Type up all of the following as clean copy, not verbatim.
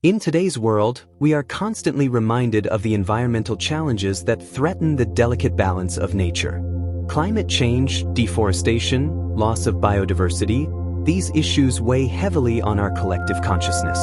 In today's world, we are constantly reminded of the environmental challenges that threaten the delicate balance of nature. Climate change, deforestation, loss of biodiversity, these issues weigh heavily on our collective consciousness.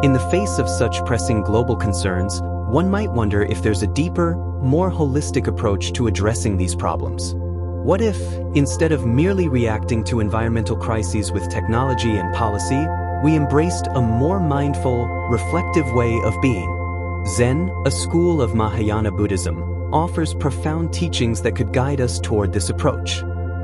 In the face of such pressing global concerns, one might wonder if there's a deeper, more holistic approach to addressing these problems. What if, instead of merely reacting to environmental crises with technology and policy, we embraced a more mindful, reflective way of being? Zen, a school of Mahayana Buddhism, offers profound teachings that could guide us toward this approach.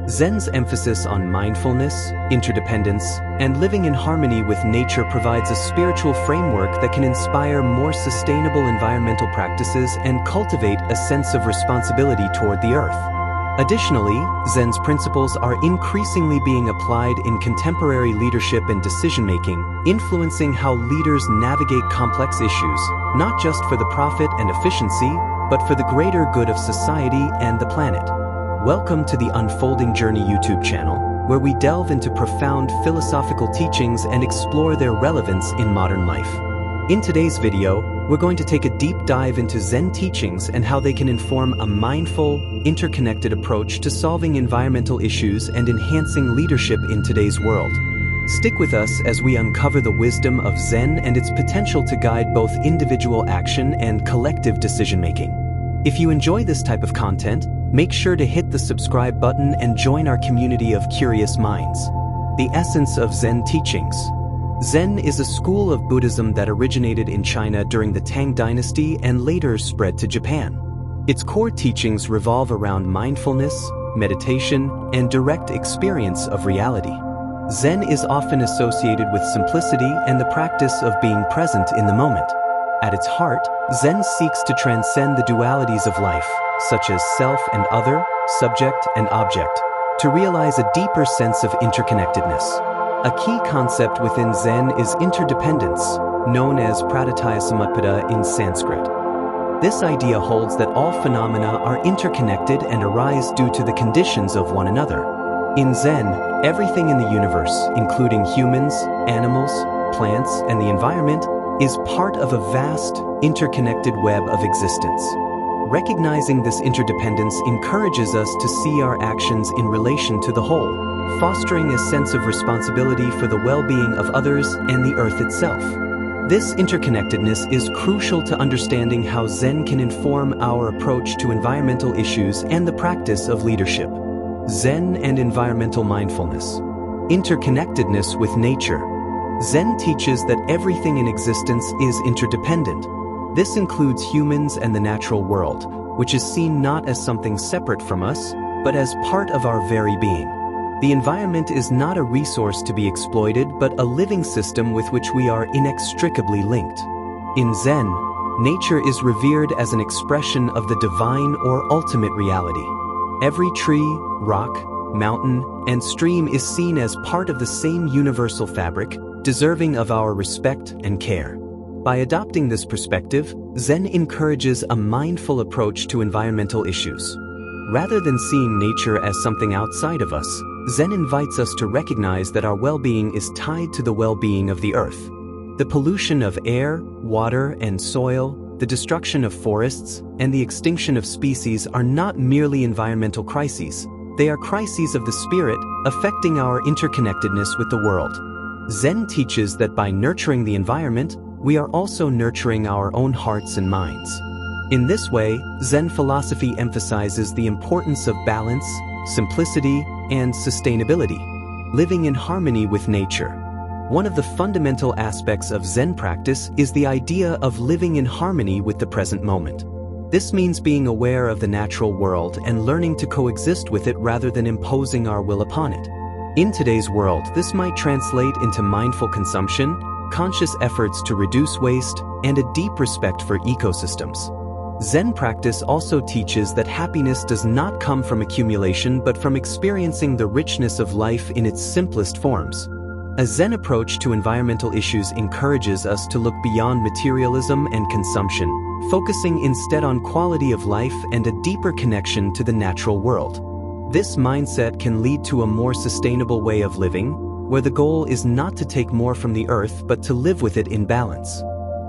Zen's emphasis on mindfulness, interdependence, and living in harmony with nature provides a spiritual framework that can inspire more sustainable environmental practices and cultivate a sense of responsibility toward the earth. Additionally, Zen's principles are increasingly being applied in contemporary leadership and decision-making, influencing how leaders navigate complex issues, not just for the profit and efficiency, but for the greater good of society and the planet. Welcome to the Unfolding Journey YouTube channel, where we delve into profound philosophical teachings and explore their relevance in modern life. In today's video, we're going to take a deep dive into Zen teachings and how they can inform a mindful, interconnected approach to solving environmental issues and enhancing leadership in today's world. Stick with us as we uncover the wisdom of Zen and its potential to guide both individual action and collective decision-making. If you enjoy this type of content, make sure to hit the subscribe button and join our community of curious minds. The essence of Zen teachings. Zen is a school of Buddhism that originated in China during the Tang Dynasty and later spread to Japan. Its core teachings revolve around mindfulness, meditation, and direct experience of reality. Zen is often associated with simplicity and the practice of being present in the moment. At its heart, Zen seeks to transcend the dualities of life, such as self and other, subject and object, to realize a deeper sense of interconnectedness. A key concept within Zen is interdependence, known as pratityasamutpada in Sanskrit. This idea holds that all phenomena are interconnected and arise due to the conditions of one another. In Zen, everything in the universe, including humans, animals, plants, and the environment, is part of a vast, interconnected web of existence. Recognizing this interdependence encourages us to see our actions in relation to the whole, fostering a sense of responsibility for the well-being of others and the earth itself. This interconnectedness is crucial to understanding how Zen can inform our approach to environmental issues and the practice of leadership. Zen and environmental mindfulness. Interconnectedness with nature. Zen teaches that everything in existence is interdependent. This includes humans and the natural world, which is seen not as something separate from us, but as part of our very being. The environment is not a resource to be exploited, but a living system with which we are inextricably linked. In Zen, nature is revered as an expression of the divine or ultimate reality. Every tree, rock, mountain, and stream is seen as part of the same universal fabric, deserving of our respect and care. By adopting this perspective, Zen encourages a mindful approach to environmental issues. Rather than seeing nature as something outside of us, Zen invites us to recognize that our well-being is tied to the well-being of the earth. The pollution of air, water, and soil, the destruction of forests, and the extinction of species are not merely environmental crises. They are crises of the spirit, affecting our interconnectedness with the world. Zen teaches that by nurturing the environment, we are also nurturing our own hearts and minds. In this way, Zen philosophy emphasizes the importance of balance, simplicity, and sustainability, living in harmony with nature. One of the fundamental aspects of Zen practice is the idea of living in harmony with the present moment. This means being aware of the natural world and learning to coexist with it rather than imposing our will upon it. In today's world, this might translate into mindful consumption, conscious efforts to reduce waste, and a deep respect for ecosystems. Zen practice also teaches that happiness does not come from accumulation but from experiencing the richness of life in its simplest forms. A Zen approach to environmental issues encourages us to look beyond materialism and consumption, focusing instead on quality of life and a deeper connection to the natural world. This mindset can lead to a more sustainable way of living, where the goal is not to take more from the earth but to live with it in balance.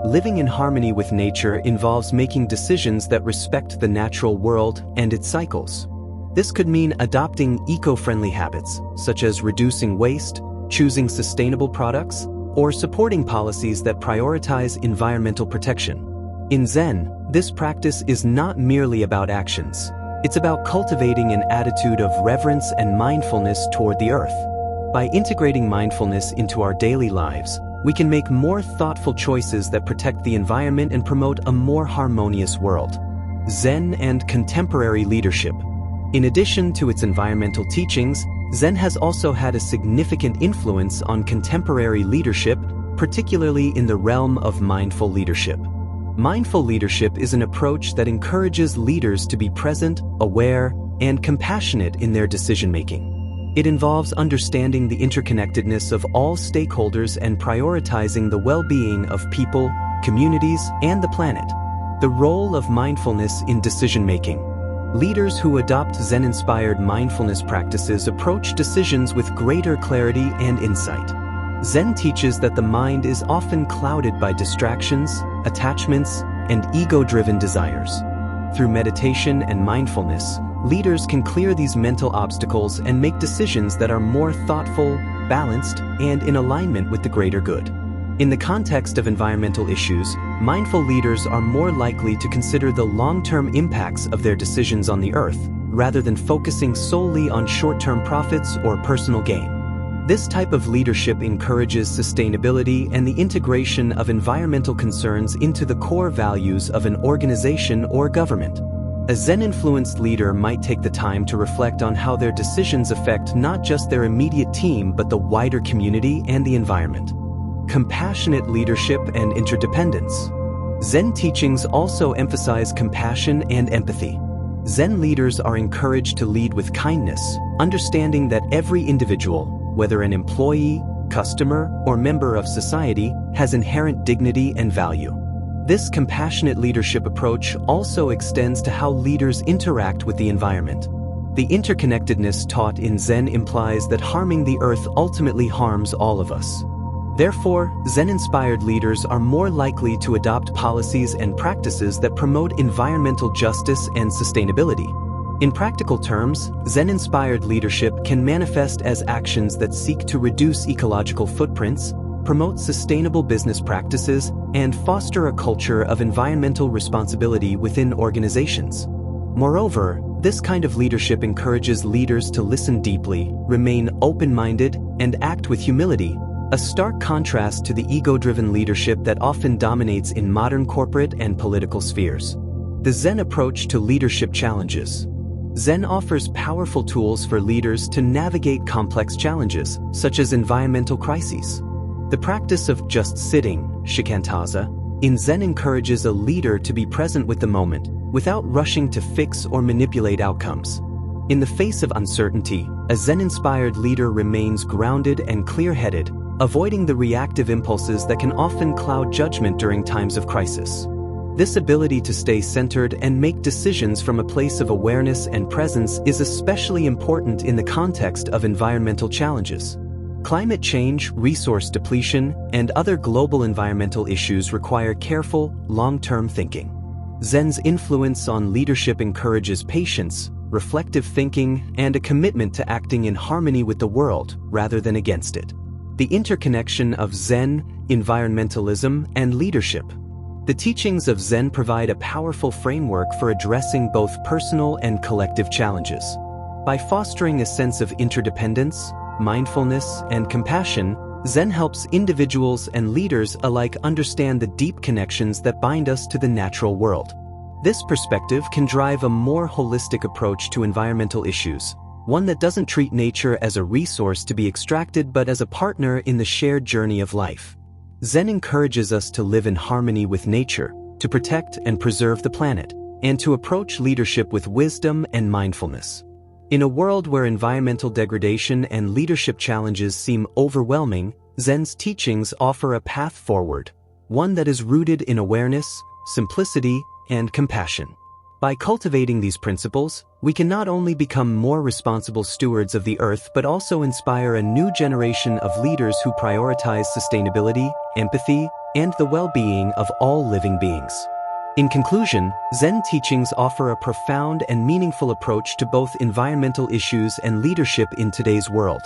Living in harmony with nature involves making decisions that respect the natural world and its cycles. This could mean adopting eco-friendly habits, such as reducing waste, choosing sustainable products, or supporting policies that prioritize environmental protection. In Zen, this practice is not merely about actions. It's about cultivating an attitude of reverence and mindfulness toward the earth. By integrating mindfulness into our daily lives, we can make more thoughtful choices that protect the environment and promote a more harmonious world. Zen and contemporary leadership. In addition to its environmental teachings, Zen has also had a significant influence on contemporary leadership, particularly in the realm of mindful leadership. Mindful leadership is an approach that encourages leaders to be present, aware, and compassionate in their decision-making. It involves understanding the interconnectedness of all stakeholders and prioritizing the well-being of people, communities, and the planet. The role of mindfulness in decision-making. Leaders who adopt Zen-inspired mindfulness practices approach decisions with greater clarity and insight. Zen teaches that the mind is often clouded by distractions, attachments, and ego-driven desires. Through meditation and mindfulness, leaders can clear these mental obstacles and make decisions that are more thoughtful, balanced, and in alignment with the greater good. In the context of environmental issues, mindful leaders are more likely to consider the long-term impacts of their decisions on the earth, rather than focusing solely on short-term profits or personal gain. This type of leadership encourages sustainability and the integration of environmental concerns into the core values of an organization or government. A Zen-influenced leader might take the time to reflect on how their decisions affect not just their immediate team but the wider community and the environment. Compassionate leadership and interdependence. Zen teachings also emphasize compassion and empathy. Zen leaders are encouraged to lead with kindness, understanding that every individual, whether an employee, customer, or member of society, has inherent dignity and value. This compassionate leadership approach also extends to how leaders interact with the environment. The interconnectedness taught in Zen implies that harming the earth ultimately harms all of us. Therefore, Zen-inspired leaders are more likely to adopt policies and practices that promote environmental justice and sustainability. In practical terms, Zen-inspired leadership can manifest as actions that seek to reduce ecological footprints, promote sustainable business practices, and foster a culture of environmental responsibility within organizations. Moreover, this kind of leadership encourages leaders to listen deeply, remain open-minded, and act with humility, a stark contrast to the ego-driven leadership that often dominates in modern corporate and political spheres. The Zen approach to leadership challenges. Zen offers powerful tools for leaders to navigate complex challenges, such as environmental crises. The practice of just sitting, shikantaza, in Zen encourages a leader to be present with the moment, without rushing to fix or manipulate outcomes. In the face of uncertainty, a Zen-inspired leader remains grounded and clear-headed, avoiding the reactive impulses that can often cloud judgment during times of crisis. This ability to stay centered and make decisions from a place of awareness and presence is especially important in the context of environmental challenges. Climate change, resource depletion, and other global environmental issues require careful, long-term thinking. Zen's influence on leadership encourages patience, reflective thinking, and a commitment to acting in harmony with the world rather than against it. The interconnection of Zen, environmentalism, and leadership. The teachings of Zen provide a powerful framework for addressing both personal and collective challenges. By fostering a sense of interdependence, mindfulness, and compassion, Zen helps individuals and leaders alike understand the deep connections that bind us to the natural world. This perspective can drive a more holistic approach to environmental issues, one that doesn't treat nature as a resource to be extracted but as a partner in the shared journey of life. Zen encourages us to live in harmony with nature, to protect and preserve the planet, and to approach leadership with wisdom and mindfulness. In a world where environmental degradation and leadership challenges seem overwhelming, Zen's teachings offer a path forward, one that is rooted in awareness, simplicity, and compassion. By cultivating these principles, we can not only become more responsible stewards of the earth but also inspire a new generation of leaders who prioritize sustainability, empathy, and the well-being of all living beings. In conclusion, Zen teachings offer a profound and meaningful approach to both environmental issues and leadership in today's world.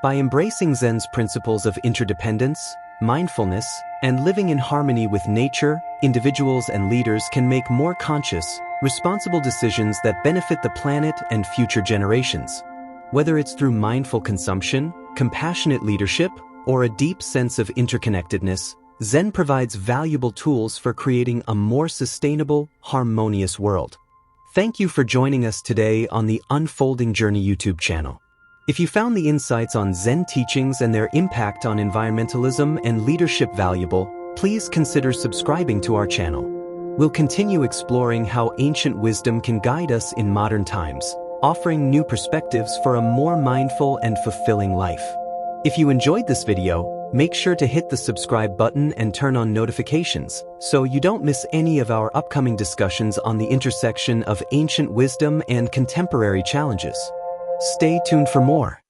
By embracing Zen's principles of interdependence, mindfulness, and living in harmony with nature, individuals and leaders can make more conscious, responsible decisions that benefit the planet and future generations. Whether it's through mindful consumption, compassionate leadership, or a deep sense of interconnectedness, Zen provides valuable tools for creating a more sustainable, harmonious world. Thank you for joining us today on the Unfolding Journey YouTube channel. If you found the insights on Zen teachings and their impact on environmentalism and leadership valuable, please consider subscribing to our channel. We'll continue exploring how ancient wisdom can guide us in modern times, offering new perspectives for a more mindful and fulfilling life. If you enjoyed this video, make sure to hit the subscribe button and turn on notifications so you don't miss any of our upcoming discussions on the intersection of ancient wisdom and contemporary challenges. Stay tuned for more.